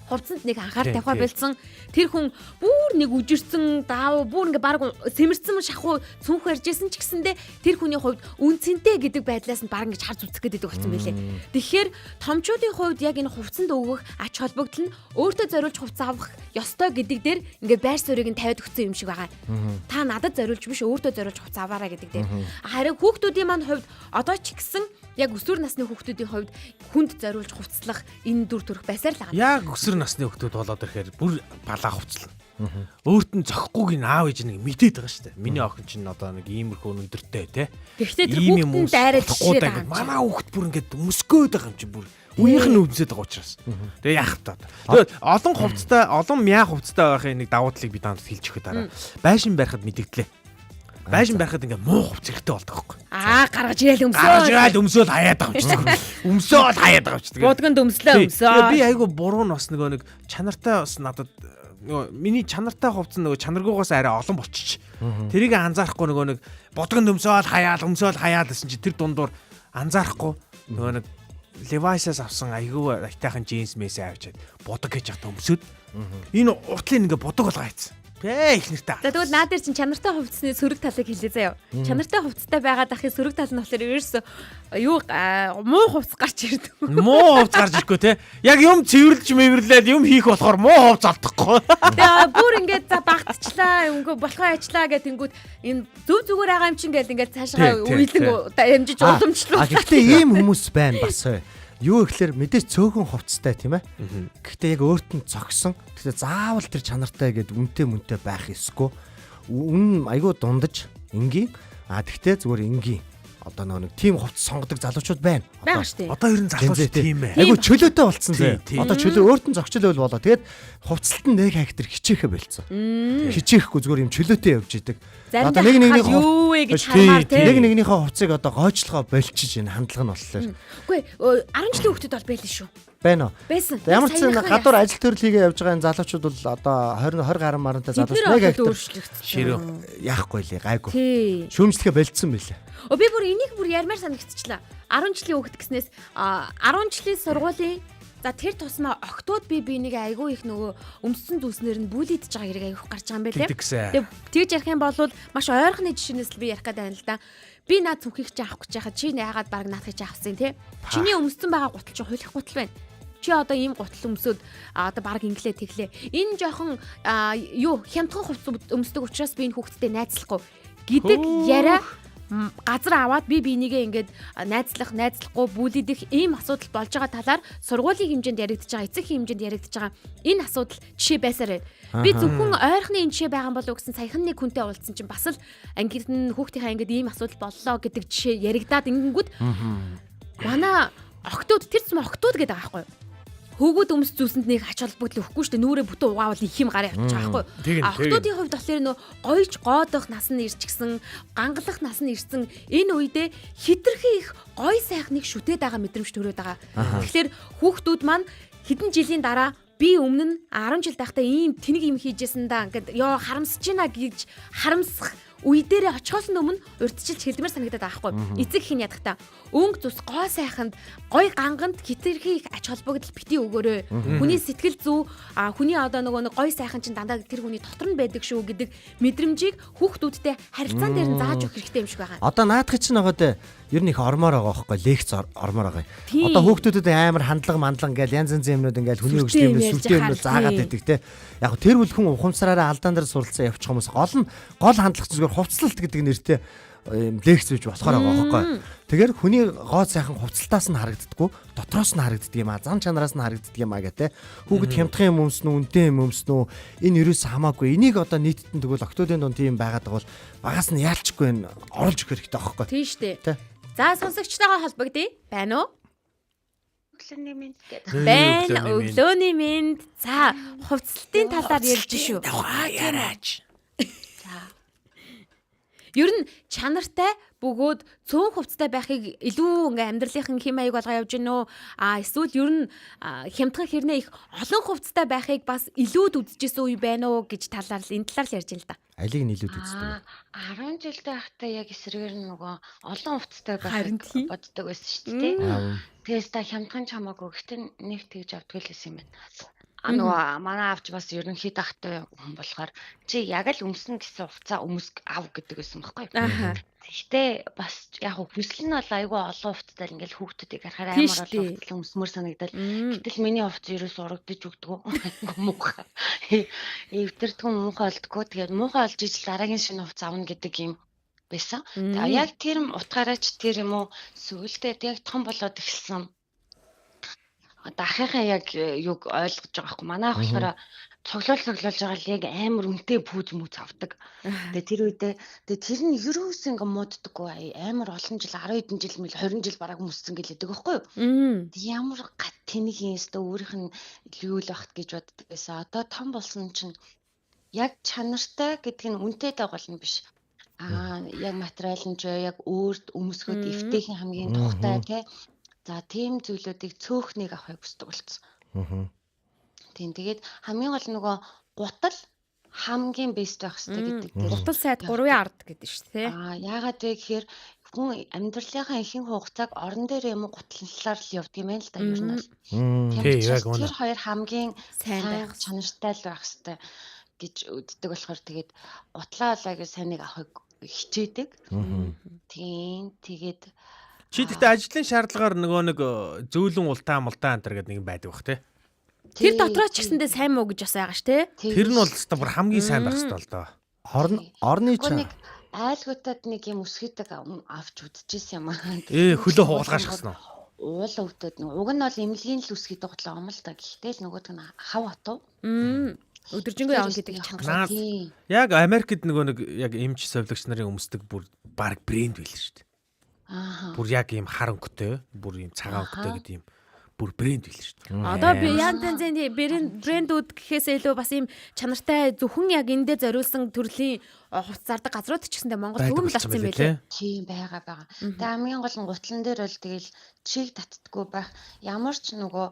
хувцсанд нэг анхаарал
Тийм,
тавих
тийм.
болсон. Тэр хүн бүр нэг үжирсэн даав бүр ингээ баг сэмэрсэн шахуу цүнх барьжсэн ч гэсэндээ тэр хүний хувьд үнцэнтэй гэдэг байдлаас нь баг ингэж харж үзэх гэдэг болсон байлээ. Тэгэхээр томчуудын хувьд яг энэ хувцсанд өгөх ач холбогдол нь өөртөө зориулж хувцас авах ёстой гэдэг дээр ингээ байр суурийг нь тавиад өгсөн юм шиг байгаа. Та надад зориулж биш өөртөө зориулж хувцас аваарай гэдэг дээр. Харин хүүхдүүдийн маань хувьд одоо ч гэсэн яг өсвөр насны хүүхдүүдийн хувьд хүнд зориулж хувцлах энэ дүр төрх байсаар л байгаа.
Яг өсвөр насны хүмүүс болоод ирэхээр бүр балаа хувцлаа. Өөрт нь зохихгүйг нь аав ээж нэг мэдээд байгаа шүү дээ. Миний охин чинь одоо нэг иймэрхүү өнөндөртэй те.
Гэхдээ тэр хүүхдэн дайраад жишээ байгаа.
Манай хүүхд бүр ингээд өмсгөөд байгаа юм чи бүр. Үнийх нь өвзөд байгаа учраас. Тэгээ яах вэ? Тэгээд олон хувцастай, олон мяа хувцастай байхын нэг давуу талыг би дандаа хэлж өгөх дараа. Байшин барихад мэдэгдлээ. Байшин барихад ингээд муу хувцас хэрэгтэй болдог байхгүй.
Гаргаж ирээл
Гаргаж
өмсөө.
ирээд өмсөөл хаяад байгаа юм чи. Өмсөөл хаяад байгаа юм чи.
Будганд өмслөө өмсөө.
Тэгээ би айгу буруу нь бас нөгөө нэг чанартай бас надад нөгөө миний чанартай хувцас нөгөө чанаргуугаас арай олон болчих. Тэрийг анзаарахгүй нөгөө нэг будганд өмсөөл хаяад гэсэн чи тэр дундуур анзаарахгүй нөгөө нэг Levi's-аас авсан айгу айтайхан джинс мэсээ авчиад будаг гэж хата өмсөд энэ уртлын ингээ будаг болгоо хайцсан. Бэ их нэртэй.
За тэгвэл наа дээр чинь чанартай хувцсны сөрөг талыг хэлээ заяа. Чанартай хувцастай байгаад ахын сөрөг тал нь болохоор ерөөсөө юу муу хувцас гарч ирдэг.
Муу хувцас гарч ирэхгүй те. Яг юм цэвэрлж мэвэрлээд юм хийх болохоор муу хувцас алдахгүй.
Тэгээ бүр ингээд за багтчлаа, өнгө болохоо ажиллаа гэх тэнгүүд энэ зөв зүгээр байгаа юм чинь ингээд цаашаа уйлан амжиж уламжлуулаа.
Гэхдээ ийм хүмүүс байна бас. Юу гэхээр мэдээж цөөхөн хувцастай тийм ээ. Гэхдээ яг өөрт нь цогсон. Гэхдээ заавал тэр чанартай гэдэг үнтэй байх эсгүй. Үн айгүй дундаж энгийн. Тэгтээ зүгээр энгийн. Одоо нэг тим хувцас сонгодог залуучууд байна.
Байгаа шүү дээ.
Одоо ер нь залууч тийм ээ.
Айгүй чөлөөтэй болцсон зэ.
Тийм.
Одоо чөлөө өөрт нь зогчл байл болоо. Тэгээд хувцсалт нь нэг хайтар хичээхэ болцсон. Хичээхгүй зүгээр юм чөлөөтэй явж идэг.
Одоо нэг юу вэ гэж хармаар тийм.
Нэг нэгнийхээ хувцсыг одоо гойчлогоо болчиж энэ хандлага нь болохоор.
Үгүй 10 жилийн хүүхдүүд бол байлээ шүү.
Байна уу?
Байсан.
Ямар ч гадуур ажил төрөл хийгээ явж байгаа энэ залуучууд бол одоо 20 гаруй марантай залууч нэг хайтар
ширүү
яахгүй лээ гайгүй.
Тий.
Шүүмжлэхэ болцсон байлээ.
Би бүр энийг бүр ярмаар санагдчихлаа. 10 жилийн хүүхэд гэснээс 10 жилийн сургуулийн за тэр тусмаа октод би нэг айгүй их нөгөө өмссөн дүүснэр нь бүлийдж байгаа хэрэг айгүйх гарч байгаа юм байлээ. Тэгж ярих юм бол маш ойрхоны жишээнээс л би ярих гэдэг байна л да. Би наад цүнхийг чи авах гэж яхад чи яагаад баг наадах гэж авсан те. Чиний өмссөн байгаа гутал чи хулих гутал байна. Чи одоо ийм гутал өмсөд одоо баг инглээ тэглээ. Энэ жоохон хямдхан хувцас өмсдөг учраас би энэ хүүхдтэй найзлахгүй гэдэг яриа газар аваад би бинийгээ ингээд найзлахгүй бүлэдэх ийм асуудал болж байгаа талаар сургуулийн хэмжээнд яригдж байгаа, эцэг хэмжээнд яригдж байгаа энэ асуудал жишээ байсаар байна. Би зөвхөн ойрхны энэ жишээ байгаа болов гэсэн саяхан нэг хүнтэй уулзсан чинь бас л ангид нь хүүхдийнхаа ингээд ийм асуудал боллоо гэдэг жишээ яригдаад ингэнгүүт манай октод тэр зам октод гэдэг байгаа байхгүй юу? Хөөгүүд өмс зүсэнд нэг ач холбогдол өгөхгүй шүү дээ. Нүрээ бүтэн угаавал их юм гараа явчих байгаа байхгүй. Октодын хувьд болохоор нөө гойж гоодох нас нь ирчихсэн, гангалах нас нь ирсэн энэ үедээ хитрхи их гой сайхныг шүтээд байгаа мэдрэмж төрөөд байгаа. Тэгэхээр хүүхдүүд маань хэдэн жилийн дараа би өмнө нь 10 жил байхдаа ийм тэнэг юм хийжсэн да ингээд харамсаж байна гэж харамсах үе дээрээ очихоос өмнө урдчилж хэлдмээр санагдаад байгаа байхгүй. Эцэг хин ядахта өнгө зүс гоо сайханд гой ганганд хитрхи их ач холбогдол бити өгөөрэй. Хүний сэтгэл зүй хүний одоо нөгөө нэг гой сайхан чинь дандаа тэр хүний дотор нь байдаг шүү гэдэг мэдрэмжийг хүүхдүүдтэй харилцаан дээр нь зааж өгөх хэрэгтэй юм шиг байгаа.
Одоо наадах чинь байгаа дээ. Ер нь их ормоор байгаа байхгүй лекц ормоор байгаа. Одоо хүүхдүүдэд амар хандлага мандлага ингээл янз янзын юмнууд ингээл хүний хөгжлийн юмнууд сүлжээ юмнууд заагаад байдаг те. Яг тэр үл хүн ухамсараараа алдаан дээр суралцсан явчих хүмүүс гол хандлага зүгээр хувцлалт гэдэг нэртэй лекц гэж болохоор байгаа байхгүй. Тэгэхээр хүний гоо сайхан хувцалтаас нь харагддаггүй, дотроос нь харагддаг юм аа, зам чанараас нь харагддаг юм аа гэдэг. Хүүхэд хямдхан юм өмснө үү, үнэтэй юм өмснө үү? Энэ юус хамаагүй. Энийг одоо нийтэд нь тэгвэл октодын дунд тийм байгаад байгаа бол багаас нь яалчгүй энэ оруулж өгөх хэрэгтэй байхгүй.
Тийм шүү дээ. За сонсогчтойгоо холбогдъё. Байна уу?
Өглөөний минь
байна. Өглөөний минь. За, хувцлалтын талаар ярьж шүү.
Яраач.
Ер нь чанартай бөгөөд цөөн хувцастай байхыг илүү ингээ амьдралынхын хэм маяг болгоо явж гинөө. Эсвэл ер нь хямдхан хэрнээ их олон хувцастай байхыг бас илүүд үзэжсэн үе байна уу гэж талаар энэ талаар ярьж байна л да.
Алийг нь илүүд үздэг.
10 жилдээ байхдаа яг эсрэгээр нөгөө олон хувцастай байхыг боддог байсан шүү дээ. Тэгээс та хямдхан чамаагүй гэхдээ нэг тэгж авдаг л байсан юм байна. нөгөө манай авч бас ерөнхий тахтай хүн болохоор чи яг л өмснө гэсэн хувцас өмсг ав гэдэг байсан байхгүй.
Аха.
Гэхдээ бас яг хүсэл нь бол айгүй олон хувцастай ингээл хүүхдүүдийг харахаар
Тийш
амар
тий.
олон хувцас өмсмөр санагдал. Гэтэл миний хувцас ерөөс урагдаж өгдөг. Муухай. Эвдэрдгүй муухай олдгоо. Тэгээд муухай олж ижил дараагийн шинэ хувцас авна гэдэг юм байсан. Тэгээ яг тэр утгаараач тэр юм уу сүултээ яг том болоод эхэлсэн. Дахийнхаа яг юг ойлгож байгаа хгүй. Манай ах болохоор цоглуулж байгаа л яг амар үнэтэй пүүз мүз авдаг. Тэгээ тэр үедээ тэр нь ерөөс ингэ мууддаггүй амар олон жил 10 хэдэн жил 20 жил бараг өмссөн гэлээдэг байхгүй юу? Тэг ямар гат тэнийг юмстаа өөрийнх нь юу л багт гэж боддог байсан. Одоо том болсон чинь яг чанартай гэдэг нь үнэтэй дагуулна биш. Яг материал нь ч яг өөрт өмсгөд эвтэйхэн хамгийн тухтай тий. За тийм зүйлүүдийг цөөхнийг авахыг хүсдэг болцсон. Тийм тэгээд хамгийн гол нөгөө гутал хамгийн бест байх хэрэгтэй гэдэг дээр.
Гутал сайд 3-ын ард гэдэг шүү дээ.
Яагаад вэ гэхээр хүн амьдралынхаа ихэнх хугацааг орон дээр юм уу гутлалаар л явдаг юм байна л да ер нь бол.
Тий, яг үнэ.
Тэр хоёр хамгийн
Сайн байх.
чанартай л байх хэрэгтэй гэж үздэг болохоор тэгээд гутлаа болоогийн сайныг авахыг хичээдэг. Тийм тэгээд
Чи гэхдээ ажлын шаардлагаар нөгөө нэг зөөлөн ултаа антар гэдэг нэг байдаг бах тий.
Тэр дотроо ч гэсэндээ сайн муу гэж бас байгаа ш тий.
Тэр нь бол өстой бүр хамгийн сайн байх хэрэгтэй л доо.
Орны
нэг айлгуудад нэг юм өсгийдэг авч үдчихсэн юм аа.
Хөлөө хугалгааш гасан уу?
Уул өвдөд нэг уг нь бол эмнэлгийн л үсгийдэг готлоо юм л та. Гэхдээ л нөгөөд нь хав отов.
Өдөржингөө явна гэдэг чанга.
Яг Америкт нөгөө нэг яг эмч совлогч нарын өмсдөг бүр баг брэнд байл шүү дээ. Бүр яг ийм хар өнгөтэй, бүр ийм цагаан өнгөтэй гэдэг ийм бүр брэнд байл шүү дээ.
Одоо би янз янзын брэндүүд гэхээсээ илүү бас ийм чанартай зөвхөн яг эндээ зориулсан төрлийн хувц зардаг газрууд ч гэсэндээ Монгол төгөм болчихсон юм байлээ.
Тийм байгаа. Тэгээ хамгийн гол нь гутлан дээр бол тэгэл чиг татдаггүй байх. Ямар ч нөгөө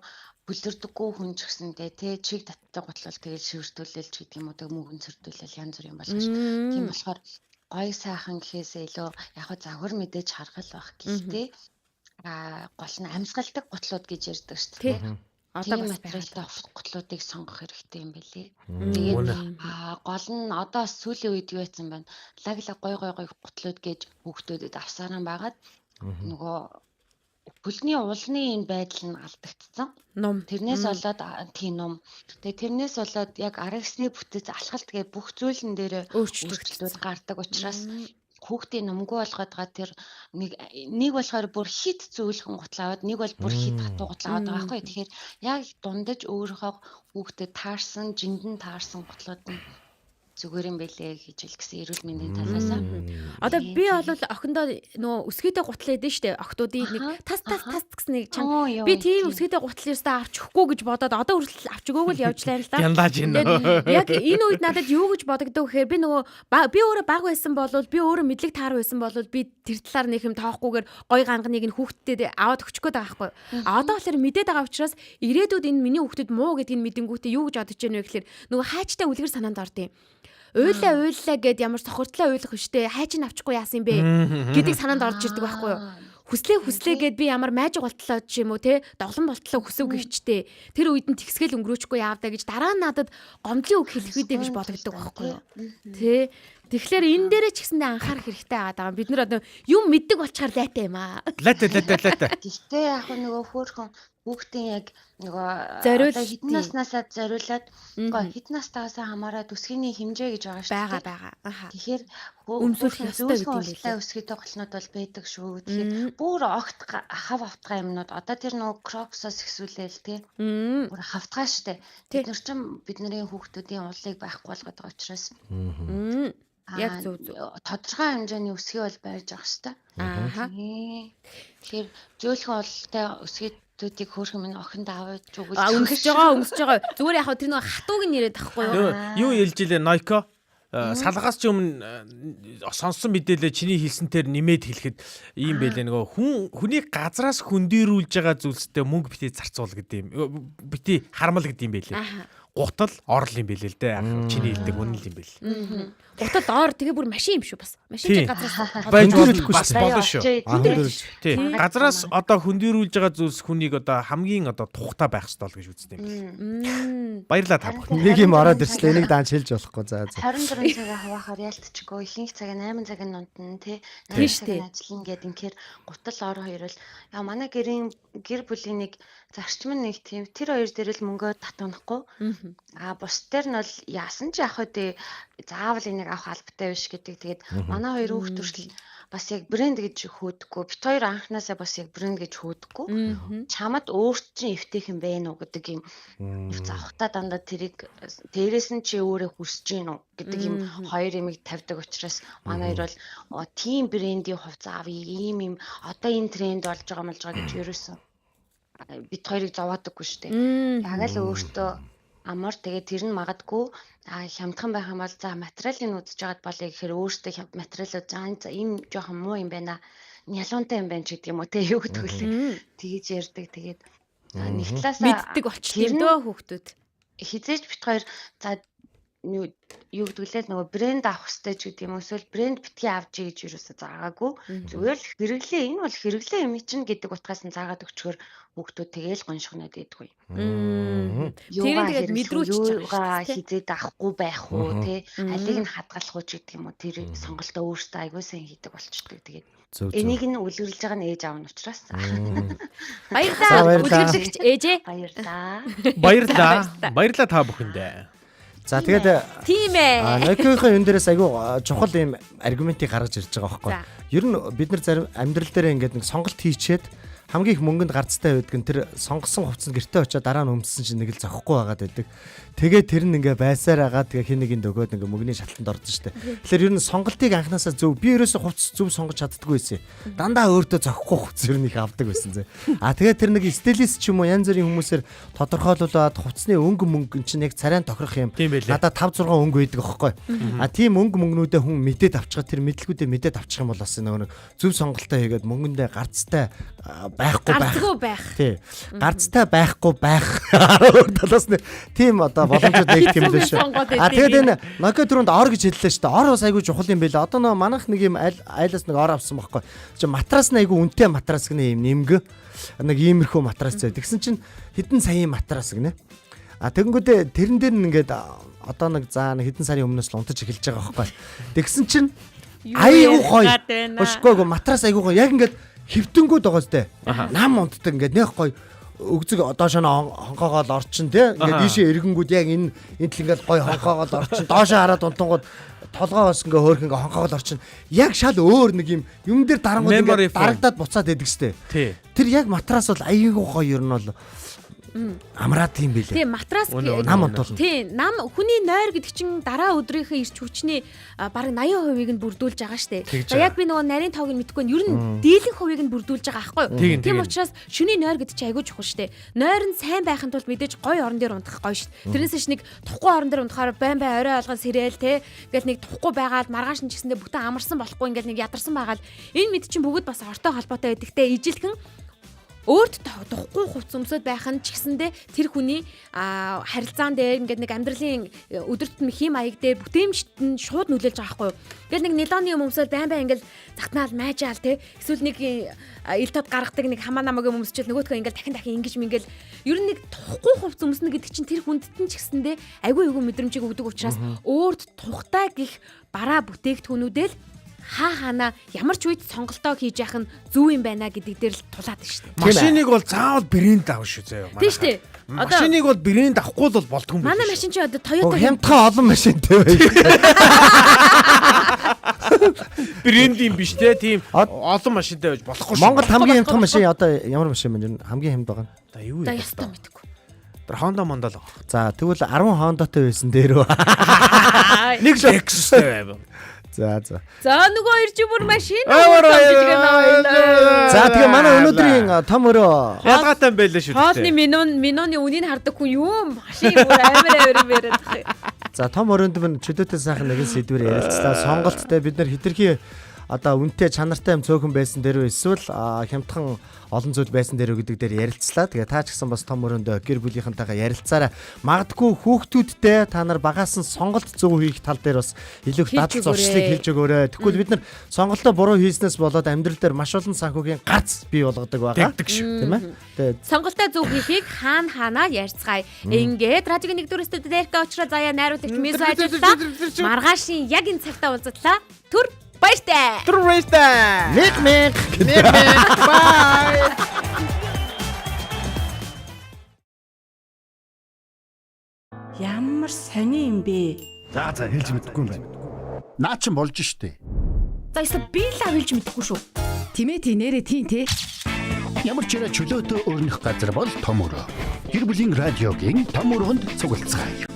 бүлэрдэггүй хүн ч гэсэндээ тий чиг татдаг гутлал тэгэл шивэртүүлэлч гэдэг юм уу тэг мөнгөн цэрдүүлэл янз бүр юм болгож. Тийм болохоор гой сайхан гэхээсээ илүү яг загвар мэдээж харгал байх гэхдээ гол нь амьсгалдаг гутлууд гэж ярьдаг шүү дээ. Одоо материалтай гутлуудыг сонгох хэрэгтэй юм билий. Тэгээд гол нь одоо сүүлийн үед юу яцсан байна? Лаг гой гутлууд гэж хүүхдүүдэд авсаран байгаад нөгөө бүлний уулны энэ байдал нь алдагдсан. Тэрнээс болоод тийм ном. Тэгээ тэрнээс болоод яг арагсны бүтэц алхалт гэ бүх зүйлэн дээр өөрчлөлтүүд гардаг учраас хүүхдийн номгүй болгоод байгаа тэр нэг болохоор бүр хит зөөлхөн гутлаа аваад нэг бол бүр хит хатуу гутлаа аваад байгаа байхгүй. Тэгэхээр яг дундаж өөрийнхөө хүүхдэд таарсан, жиндэн таарсан гутлууд нь зүгээр юм бэлээ гэж л гэсэн эрүүл мэндийн талаас.
Одоо би бол охиндоо нөгөө өсгийтэй гутал эдэн штэ. Охтуудыг нэг тас гэсэн нэг чанга. Би тийм өсгийтэй гутал ерөөсөө авч өгөхгүй гэж бодоод одоо хүртэл авч өгөөгөө л явжлаа юм л да.
Яндаж ийн.
Яг энэ үед надад юу гэж бодогдов гэхээр би нөгөө би өөрөө баг байсан бол би өөрөө мэдлэг таар байсан бол би тэр талаар нэг юм тоохгүйгээр гой ганганыг нь хүүхдэд аваад өгчих гээд байгаа байхгүй. Одоо болохоор мэдээд байгаа учраас ирээдүйд энэ миний хүүхдэд муу гэдгийг мэдэнгүүтээ юу гэж бодож байна вэ гэхээр нөгөө хайчтай үлгэр санаанд ордیں۔ Уйлаа гэд ямар сохортлоо уйлах вштэй хайч нь авчихгүй яасан бэ гэдэг санаанд орж ирдэг байхгүй юу. Хүслээ гэд би ямар майжиг болтлоо ч юм уу те доглон болтлоо хүсв гэвчтэй тэр үед нь тэгсгэл өнгөрөөчгүй яавдаа гэж дараа нь надад гомдлын үг хэлэх үедээ гэж бодогддог байхгүй юу. Тэ тэгэхээр энэ дээрээ ч гэсэндээ анхаарах хэрэгтэй байгаа. Бид нар одоо юм мэддэг болчоор лайтай юм аа.
Лайтай.
Гэхдээ яг нөгөө хөөрхөн хүүхдийн яг нөгөө хэдэн наснаасаа зориулаад хэдэн настайгаас хамаараад өсгийний хэмжээ гэж байгаа шүү дээ.
Байгаа.
Тэгэхээр
өмсөх ёстой гэдэг юм
байлээ. Өсгийтэй голнууд бол байдаг шүү. Тэгэхээр бүр огт хав автгаа юмнууд одоо тэр нөгөө кроксоос ихсүүлээл тий. Бүр хавтгаа штэ. Бид нар ч бидний хүүхдүүдийн уулыг байхгүй болгоод байгаа учраас.
Яг зөв.
Тодорхой хэмжээний өсгий бол байж байгаа штэ. Тэгэхээр зөөлхөн уултай өсгий түүдийг хөөрхөн минь охинд аваад зүгэл
өмсөж байгаа. Зүгээр яг тэр нэг хатууг нь яриад тахгүй юу?
Юу хэлж илээ Нойко? Салгаас ч өмнө сонссон мэдээлэл чиний хэлсэнээр нэмээд хэлэхэд ийм байлээ нөгөө хүний газраас хөндөрүүлж байгаа зүйлстэй мөнгө битээ зарцуул гэдэг юм. Битээ хармал гэдэг юм байлээ. гутал орл юм бэлээ л дээ. Чиний хэлдэг үнэн юм бэл.
Гутал ор тэгээ бүр машин юм шүү бас. Машин
Тийм.
чи газраас
Байж
Хөндөрүүлэхгүй
бас
шүү дээ.
болно шүү.
Хөндөрүүлж.
Тий. Газраас одоо хөндөрүүлж байгаа зүйлс хүнийг одоо хамгийн одоо тухтай байх ёстой л гэж үздэг юм бэл. Баярлалаа та бүхэн.
Нэг юм ороод ирчлээ. Энийг даанч хэлж болохгүй. За за.
24 цагаа хаваахаар ялтчихгүй ихэнх цаг 8 цагийн нунтан тий 8
Тийш тий.
цагийн ажил ингээд инхээр гутал ор хоёр л яа манай гэр бүлийн нэг зарчим нь нэг тийм тэр хоёр дээр л мөнгөө татунахгүй бус дээр нь бол яасан ч яах вэ заавал энийг авах албатай биш гэдэг. Тэгээд манай хоёр хүүхд төрөл бас яг брэнд гэж хөөдөггүй. Бит хоёр анханасаа бас яг брэнд гэж хөөдөггүй. Чамд өөрт чинь эвтэйхэн байна уу гэдэг юм. Завхтаа дандаа тэрийг дээрээс нь чи өөрөө хүсэж гин үү гэдэг юм хоёр юмыг тавьдаг учраас манай хоёр бол тим брендийн хувьд авъя ийм одоо энэ тренд болж байгаа мэлж байгаа гэж ерөөсөн бит хоёрыг зовоодаггүй шүү дээ. Яг л өөртөө амар тэгээд тэр нь магадгүй хямдхан байх юм бол за материалын үзэж байгаад болъё гэхээр өөртөө материалууд за ийм жоохон муу юм байна. Нялуунтай юм байна ч гэдэг юм уу те юу гэдэг вэ. Тэгэж ярьдаг. Тэгээд нэг талаасаа
мэддэг болчихсон дөө хүүхдүүд.
Хизээж бит хоёр за юу гэдгэлээ нөгөө брэнд авах хэрэгтэй ч гэдэг юм эсвэл брэнд битгий авч ий гэж юусаа заагаагүй. Зүгээр л хэрэглээ энэ бол хэрэглээ юм чинь гэдэг утгаас нь заагаад өгчхөр хүүхдүүд тэгээл гоншгоноод идэггүй.
Тэрийг тэгээд мэдрүүлж
юугаа хизээд авахгүй байх уу те алийг нь хадгалах уу ч гэдэг юм уу тэр сонголтоо өөртөө аягүй сайн хийдэг болчдөг. Тэгээд энийг нь үлгэрлэж байгаа нь ээж аав нь учраас.
Баярлалаа. Үлгэрлэгч ээжээ.
Баярлалаа та бүхэндээ.
За тэгээд
Тийм ээ.
Nokia-ийн энэ дээрээс айгүй чухал юм аргументыг гаргаж ирж байгаа байхгүй. Ер нь бид нар зарим амьдрал дээр ингээд нэг сонголт хийчээд хамгийн их мөнгөнд гарцтай байдаг нь тэр сонгосон хувцас гэртээ очиод дараа нь өмссөн чинь нэг л зохихгүй байгаад байдаг. Тэгээд тэр нь ингээ байсаар агаад тэгээ хин нэгэнд өгөөд ингээ мөнгөний шалтгаанд орсон шүү дээ. Тэгэхээр ер нь сонголтыг анханасаа зөв би ерөөсө хувцас зөв сонгож чаддаггүй байсан. Дандаа өөртөө зохихгүй хувцас ер нь их авдаг байсан зэ. Тэгээд тэр нэг стилист ч юм уу янз бүрийн хүмүүсээр тодорхойлуулаад хувцсны өнгө мөнгө чинь яг царайн тохирох юм. Надаа 5 6 өнгө үйдэг аахгүй. Тийм өнгө мөнгнүүдээ хүн мэдээд авчихад тэр мэдлгүүдээ мэдээд авчих юм бол бас нэг зөв сонголтоо хийгээд мөнгөндөө гарцтай байхгүй байх. Тий. Гарцтай байхгүй байх. Талаас нь тийм одоо боломжууд нэг юм л шүү. Тэгээд энэ Nokia түрүүнд ор гэж хэллээ шүү дээ. Ор бас айгүй чухал юм байлаа. Одоо нөө манайх нэг юм айлаас нэг ор авсан байхгүй. Чи матрас нь айгүй үнэтэй матрас гэнэ юм нэмгэ. Нэг иймэрхүү матрас зөө. Тэгсэн чинь хэдэн саяын матрас гэнэ. Тэгэнгүүтээ тэрэн дээр нь ингээд одоо нэг хэдэн сарын өмнөөс л унтаж эхэлж байгаа байхгүй. Тэгсэн чинь айгүй гоё. Өшгөөг матрас айгүй гоё. Яг ингээд хөвтөнгүүд байгаа зү. Нам унтдаг ингээд нэх гоё өгзөг доошоо хонхоогоод орчин тий ингээд дийшээ эргэнгүүд яг энэ л ингээд гоё хонхоогоод орчин доошоо хараад унтангууд толгоо бас ингээ хөөх ингээ хонхоогоод орчин яг шал өөр нэг юм дээр дарангууд ингээ дарагдаад буцаад идэг штэ. Тэр яг матрас бол аягүй гоё ер нь бол амраад юм билээ.
Тийм матрас
нам унтуул.
Тийм нам хүний нойр гэдэг чинь дараа өдрийнхээ ирч хүчний бараг 80% нь бүрдүүлж байгаа штэ. За яг би нөгөө нарийн тоог нь мэдэхгүй нь ер нь дийлэнх хувийг нь бүрдүүлж байгаа аахгүй юу? Тийм учраас шүний нойр гэдэг чинь айгүй чухал штэ. Нойр нь сайн байхын тулд мэдээж гоё орон дээр унтах гоё штэ. Тэрнээс ч нэг тухгүй орон дээр унтахаар байн орой алган сэрэл те. Ингээл нэг тухгүй байгаад маргааш нь ч гэсэндээ бүтэн амарсан болохгүй ингээл нэг ядарсан байгаад энэ мэд чинь бүгд бас ортой холбоотой байдагтэй ижилхэн өөрт тухгүй хувц өмсөд байх нь ч гэсэндээ тэр хүний харилцаан дээр ингээд нэг амьдралын өдөр тутмын хэм маяг дээр бүтээмжт нь шууд нөлөөлж байгаа байхгүй юу. Ингээд нэг нилооны юм өмсөд байн ингээд загтнаал майжаал те эсвэл нэг ил тод гаргадаг нэг хамаа намаг юм өмсчил нөгөөтгөө ингээд дахин ингэж мингээл ер нь нэг тухгүй хувц өмснө гэдэг чинь тэр хүндэд нь ч гэсэндээ айгүй мэдрэмжийг өгдөг учраас өөрт тухтай гих бараа бүтээгдэхүүнүүдэл хаана ямар ч үед сонголтоо хийж яах нь зөв юм байна гэдэг дээр л тулаад шүү дээ.
Машиныг бол заавал брэнд авах шүү заяа.
Тийм шүү дээ.
Машиныг бол брэнд авахгүй бол болдгүй юм байна.
Манай машин чи одоо Toyota
хямдхан олон машинтай байх.
Брэнд юм биш те тийм олон машинтай байж болохгүй шүү.
Монгол хамгийн хямдхан машин одоо ямар машин бэ? Хамгийн хямд байгаа нь.
За юу вэ?
За ястаа мэдгүй.
Тэр Honda Mondal.
За тэгвэл 10 Honda-тай байсан дээр.
Нэг Lexus-тай байв.
За.
За нөгөө хоёр чи бүр машин.
За тэгээ манай өнөөдрийн том өрөө
ялгаатай байлаа шүү дээ.
Хоолны миноны үнийг хардаг хүн юу машин бүр амар юм яриад байгаа.
За том өрөөнд минь чөлөөтэй сайхан нэгэн сэдвэр ярилцлаа. Сонголттой бид нар хитрхи одоо үнэтэй чанартай юм цөөхөн байсан дээрөө эсвэл хямдхан олон зүйл байсан дээрөө гэдэг дээр ярилцлаа. Тэгээ та ч гэсэн бас том өрөөндөө гэр бүлийнхэнтэйгээ ярилцаарай. Магадгүй хүүхдүүдтэй та нар багаас нь сонголт зөв хийх тал дээр бас илүү их дадал зуршлыг хэлж өгөөрэй. Тэгвэл бид нар сонголтоо буруу хийснээс болоод амьдрал дээр маш олон санхүүгийн гарц бий болгодог байгаа. Тийм ээ. Тэгээд
Сонголтоо зөв хийхийг хаанаа ярьцгаая. Ингээд радиогийн 1-р студид Эрка очроо заяа найруулагч Мисо ажиллаа. Маргаашийн яг энэ цагтаа уулзлаа. Түр баяртай.
мэг
Bye.
Ямар сони юм бэ?
За хэлж мэдэхгүй юм байна. Наа чин болж штэ.
За эсвэл би л хэлж мэдэхгүй шүү.
Тимээ нэрээ тийм те.
Ямар ч чөлөөтэй өрнөх газар бол том өрөө. Гэр бүлийн радиогийн том өрөөнд цуглацгаая.